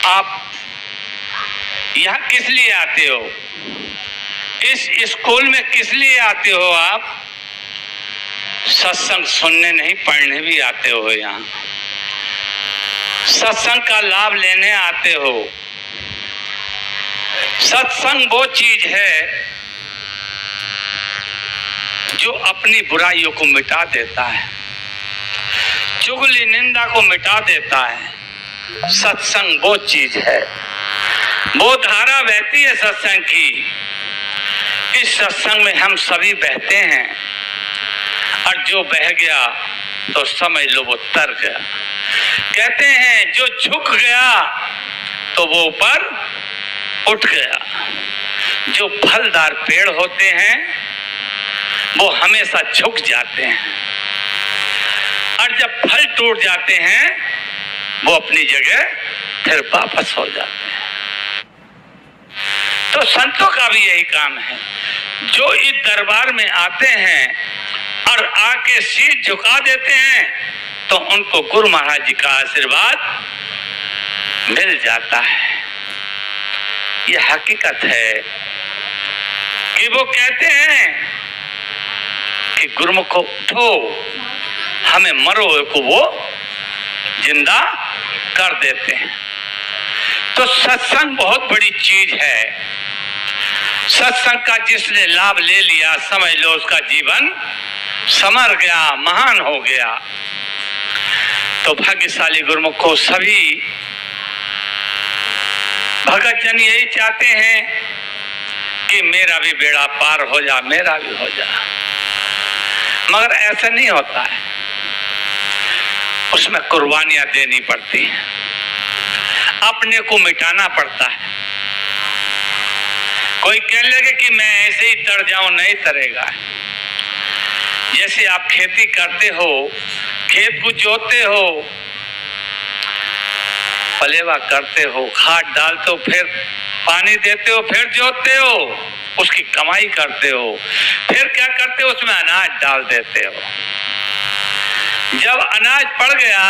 आप यहाँ किस लिए आते हो? इस स्कूल में किस लिए आते हो? आप सत्संग सुनने नहीं, पढ़ने भी आते हो। यहाँ सत्संग का लाभ लेने आते हो। सत्संग वो चीज है जो अपनी बुराइयों को मिटा देता है, चुगली निंदा को मिटा देता है। सत्संग वो चीज है, वो धारा बहती है सत्संग की। इस सत्संग में हम सभी बहते हैं, और जो बह गया तो समझ लो वो तर गया। कहते हैं जो झुक गया तो वो ऊपर उठ गया। जो फलदार पेड़ होते हैं वो हमेशा झुक जाते हैं, और जब फल टूट जाते हैं वो अपनी जगह फिर वापस हो जाते हैं। तो संतों का भी यही काम है, जो इस दरबार में आते हैं और आके शीश झुका देते हैं तो उनको गुरु महाराज जी का आशीर्वाद मिल जाता है। यह हकीकत है कि वो कहते हैं कि गुरुमुख को उठो, हमें मरो को वो जिंदा कर देते हैं। तो सत्संग बहुत बड़ी चीज है। सत्संग का जिसने लाभ ले लिया, समझ लो उसका जीवन समर गया, महान हो गया। तो भाग्यशाली गुरुमुख को सभी भगत जन यही चाहते हैं कि मेरा भी बेड़ा पार हो जा, मेरा भी हो जा, मगर ऐसा नहीं होता है। उसमें कुर्बानियां देनी पड़ती हैं, अपने को मिटाना पड़ता है। कोई कह लगे कि मैं ऐसे ही तर जाऊं, नहीं तरेगा। जैसे आप खेती करते हो, खेत को जोतते हो, पलेवा करते हो, खाद डालते हो, फिर पानी देते हो, फिर जोतते हो, उसकी कमाई करते हो, फिर क्या करते हो, उसमें अनाज डाल देते हो। जब अनाज पड़ गया,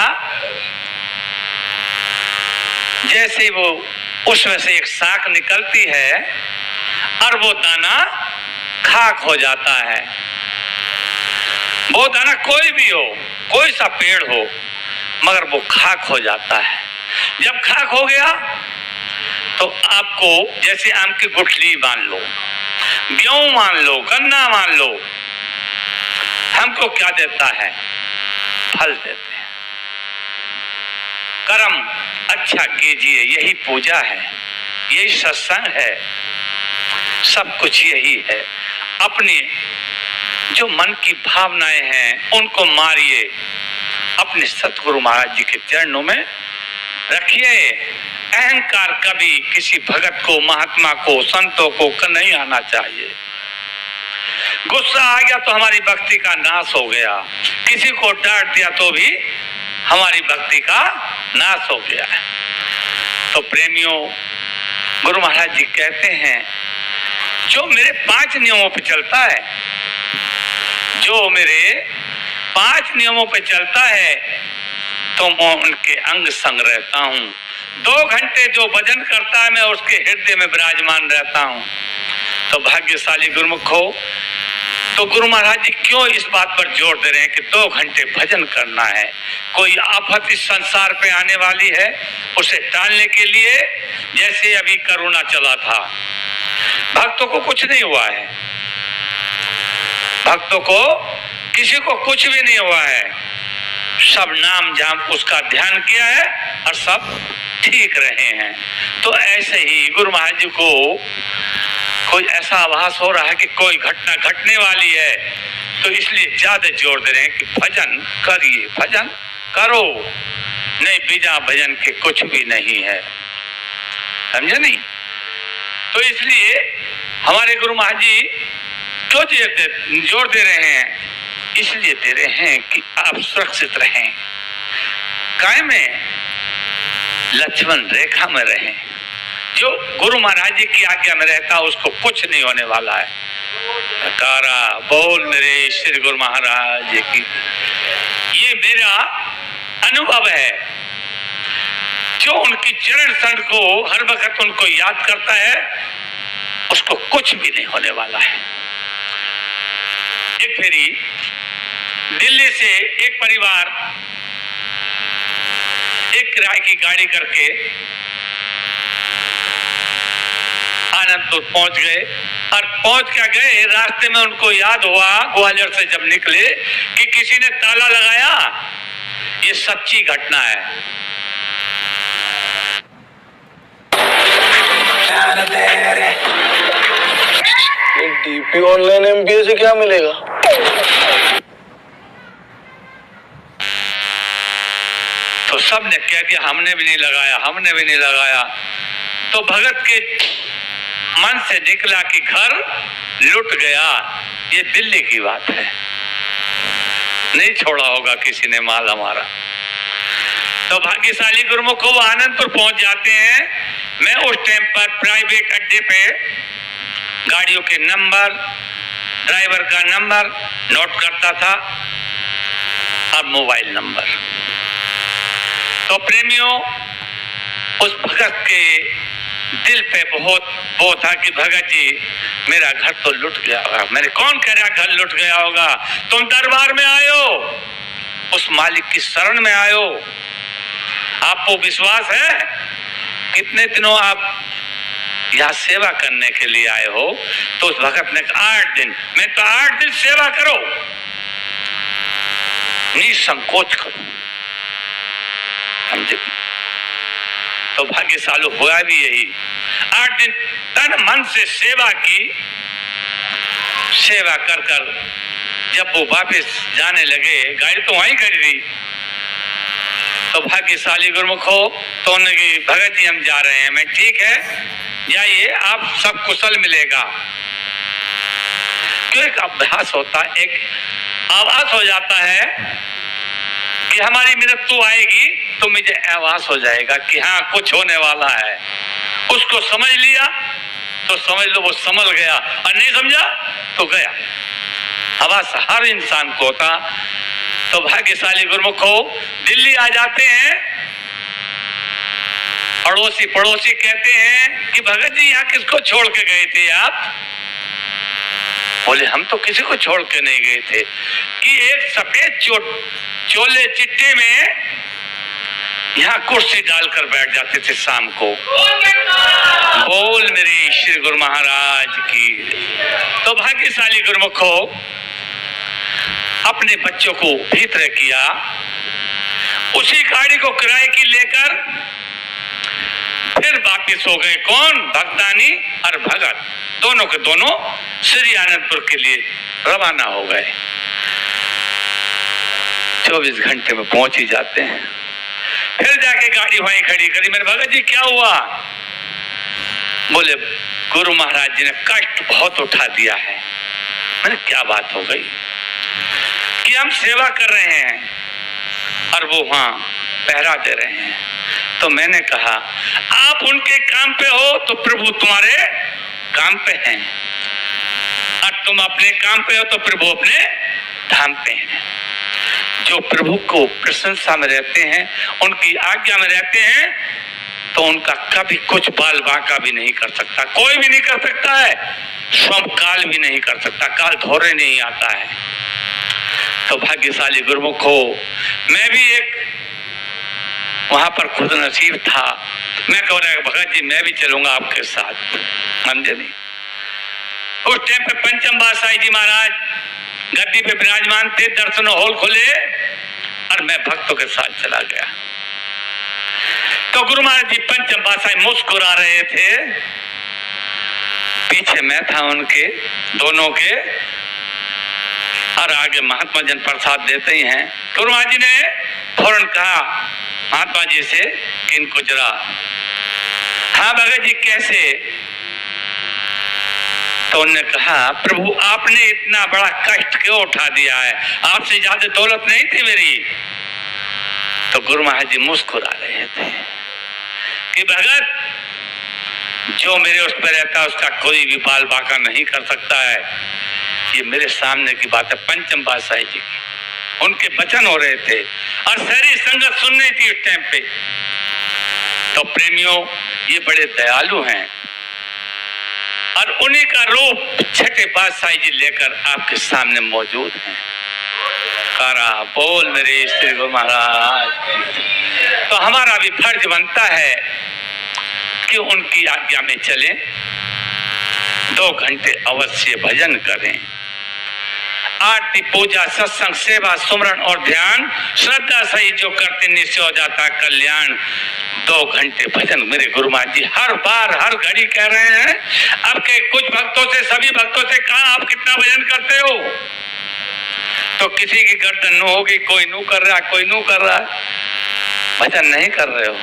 जैसे वो उसमें से एक शाख निकलती है और वो दाना खाक हो जाता है। वो दाना कोई भी हो, कोई सा पेड़ हो, मगर वो खाक हो जाता है। जब खाक हो गया तो आपको जैसे आम की गुठली मान लो, गेहूं मान लो, गन्ना मान लो, हमको क्या देता है? फल देते हैं। कर्म अच्छा कीजिए, यही पूजा है, यही सत्संग है, सब कुछ यही है। अपनी जो मन की भावनाएं हैं उनको मारिए, अपने सतगुरु महाराज जी के चरणों में रखिए। अहंकार कभी किसी भगत को, महात्मा को, संतों को नहीं आना चाहिए। गुस्सा आ गया तो हमारी भक्ति का नाश हो गया, किसी को डांट दिया तो भी हमारी भक्ति का नाश हो गया है। तो प्रेमियों, गुरु महाराज जी कहते हैं जो मेरे 5 नियमों पे चलता है, जो मेरे 5 नियमों पे चलता है, तो मैं उनके अंग संग रहता हूँ। 2 घंटे जो भजन करता है मैं उसके हृदय में विराजमान रहता हूँ। तो भाग्यशाली गुरुमुख हो। तो गुरु महाराज जी क्यों इस बात पर जोर दे रहे हैं कि 2 घंटे भजन करना है? कोई आफत इस संसार पे आने वाली है, उसे टालने के लिए। जैसे अभी कोरोना चला था, भक्तों को कुछ नहीं हुआ है, भक्तों को किसी को कुछ भी नहीं हुआ है, सब नाम जाम उसका ध्यान किया है और सब ठीक रहे हैं। तो ऐसे ही गुरु महाराज जी को कोई ऐसा आभास हो रहा है कि कोई घटना घटने वाली है, तो इसलिए ज्यादा जोर दे रहे हैं कि भजन करिए, भजन करो, नहीं बिना भजन के कुछ भी नहीं है, समझे नहीं? तो इसलिए हमारे गुरु महाराज जी क्यों जोर दे रहे हैं? इसलिए दे रहे हैं कि आप सुरक्षित रहें, कायम में लक्ष्मण रेखा में रहें। जो गुरु महाराज जी की आज्ञा में रहता है उसको कुछ नहीं होने वाला है। कारा बोल मेरे श्री गुरु महाराज जी की, ये मेरा अनुभव है। जो उनकी चरण सड़ को हर वक्त उनको याद करता है उसको कुछ भी नहीं होने वाला है। एक फेरी दिल्ली से एक परिवार एक किराए की गाड़ी करके आनंदपुर पहुंच गए और पहुंच क्या गए, रास्ते में उनको याद हुआ ग्वालियर से जब निकले कि किसी ने ताला लगाया। ये सच्ची घटना है। डीपी ऑनलाइन एमबीए से क्या मिलेगा? तो सब ने कह दिया हमने भी नहीं लगाया, हमने भी नहीं लगाया। तो भगत के मन से निकला कि घर लुट गया। ये दिल्ली की बात है, नहीं छोड़ा होगा किसी ने माल हमारा। तो भाग्यशाली गुरुमुख वो आनंदपुर पहुंच जाते हैं। मैं उस टाइम पर प्राइवेट अड्डे पे गाड़ियों के नंबर, ड्राइवर का नंबर नोट करता था और मोबाइल नंबर। तो प्रेमियों, उस भगत के दिल पे बहुत वो था कि भगत जी मेरा घर तो लुट गया होगा। मैंने कौन कह रहा घर लुट गया होगा? तुम दरबार में आयो, उस मालिक की शरण में आयो, आपको विश्वास है? कितने दिनों आप यहाँ सेवा करने के लिए आए हो? तो उस भगत ने कहा 8 दिन। मैं तो 8 दिन सेवा करो, निसंकोच करो, समझे? तो भाग्यशाली हुआ भी यही। 8 दिन तन मन से सेवा की। सेवा कर कर जब वो वापस जाने लगे, गाड़ी तो वहीं खड़ी थी, तो भाग्यशाली गुरुमुख हो तो उन्होंने भगत जी हम जा रहे हैं। मैं ठीक है जाइए, आप सब कुशल मिलेगा। क्यों? एक अभ्यास होता है, एक आभास हो जाता है कि हमारी मृत्यु आएगी तो मुझे आभास हो जाएगा कि हाँ कुछ होने वाला है। उसको समझ लिया तो समझ लो वो संभल गया, और नहीं समझा तो गया। आभास हर इंसान को होता। तो भाग्यशाली गुरुमुख हो दिल्ली आ जाते हैं। पड़ोसी कहते हैं कि भगत जी यहाँ किसको छोड़ के गए थे आप? बोले हम तो किसी को छोड़ के नहीं गए थे कि एक सफेद चोले चिट्टे में यहाँ कुर्सी डालकर बैठ जाते थे शाम को। बोल मेरे श्री गुरु महाराज की। तो भाग्यशाली गुरुमुख हो अपने बच्चों को भीतर किया, उसी गाड़ी को किराए की लेकर फिर वापिस हो गए। कौन? भक्तानी और भगत, दोनों के दोनों श्री आनंदपुर के लिए रवाना हो गए। 24 घंटे में पहुंच ही जाते हैं। फिर जाके गाड़ी वहीं खड़ी करी। मेरे भगत जी क्या हुआ? बोले गुरु महाराज जी ने कष्ट बहुत उठा दिया है। मैंने क्या बात हो गई? कि हम सेवा कर रहे हैं और वो वहां पहरा दे रहे हैं। तो मैंने कहा आप उनके काम पे हो तो प्रभु तुम्हारे काम पे हैं, और तुम अपने काम पे हो तो प्रभु अपने धाम पे हैं। जो प्रभु को प्रशंसा में रहते हैं, उनकी आज्ञा में रहते हैं, तो उनका कभी कुछ बाल बांका भी नहीं कर सकता। कोई भी नहीं कर सकता है। स्वयं काल भी नहीं कर सकता, काल धोरे नहीं आता है। तो भाग्यशाली गुरुमुख हो मैं भी एक वहां पर खुद नसीब था। मैं कह रहा भगत जी मैं भी चलूंगा आपके साथ, समझे नहीं? उस टाइम पे पंचम बादशाह जी महाराज गद्दी पे विराजमान थे, दर्शन हॉल खुले और मैं भक्तों के साथ चला गया। तो गुरु महाराज जी पंचम बादशाह मुस्कुरा रहे थे, पीछे मैं था उनके दोनों के, और आगे महात्मा जन प्रसाद देते ही हैं। गुरु महाराज जी ने फौरन कहा महात्मा जी से कि इनको जरा, हाँ भगत जी कैसे? तो उन्होंने कहा प्रभु आपने इतना बड़ा कष्ट क्यों उठा दिया है? आपसे ज्यादा दौलत नहीं थी मेरी। तो गुरु महाराज जी मुस्कुरा रहे थे कि भगत जो मेरे उस पर रहता है उसका कोई भी बाल बांका नहीं कर सकता है। ये मेरे सामने की बात है पंचम बादशाह जी की, उनके वचन हो रहे थे और सारी संगत सुन रही थी उस टाइम पे। तो प्रेमियों, ये बड़े दयालु हैं और उन्हीं का रूप छठे पातशाही जी लेकर आपके सामने मौजूद हैं। कारा बोल मेरे श्री गुरु महाराज। तो हमारा भी फर्ज बनता है कि उनकी आज्ञा में चलें, 2 घंटे अवश्य भजन करें। आरती, पूजा, सत्संग, सेवा, सुमरन और ध्यान श्रद्धा सहित जो करते निश्चय हो जाता कल्याण। 2 घंटे भजन मेरे गुरु महाराज जी हर बार हर घड़ी कह रहे हैं। अब के कुछ भक्तों से, सभी भक्तों से कहा आप कितना भजन करते हो, तो किसी की गर्दन नो होगी, कोई नू कर रहा, कोई नू कर रहा, भजन नहीं कर रहे हो।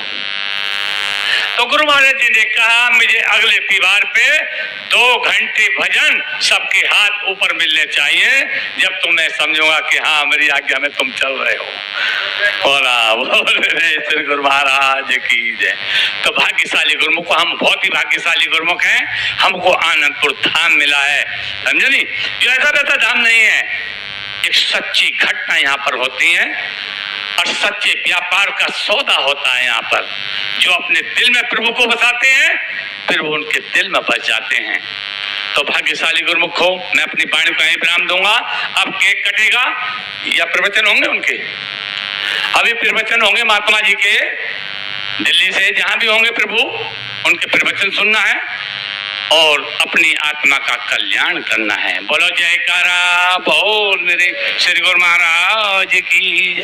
तो गुरु महाराज जी ने कहा मुझे अगले तिवार पे 2 घंटे भजन सबके हाथ ऊपर मिलने चाहिए, जब तुम मैं समझूंगा कि हाँ मेरी आज्ञा में तुम चल रहे हो। बोल श्री गुरु महाराज की जय। तो भाग्यशाली गुरुमुख, हम बहुत ही भाग्यशाली गुरुमुख हैं, हमको आनंदपुर धाम मिला है, समझे नहीं। ये ऐसा वैसा धाम नहीं है, एक सच्ची घटना यहाँ पर होती है और सच्चे व्यापार का सौदा होता है यहाँ पर। जो अपने दिल में प्रभु को बसाते हैं फिर वो उनके दिल में बस जाते हैं। तो भाग्यशाली गुरुमुख हो, मैं अपनी वाणी को यहीं विराम दूंगा। अब केक कटेगा या प्रवचन होंगे उनके, अभी प्रवचन होंगे महात्मा जी के, दिल्ली से जहां भी होंगे प्रभु उनके प्रवचन सुनना है और अपनी आत्मा का कल्याण करना है। बोलो जयकारा बोल मेरे श्री गुरु महाराज की।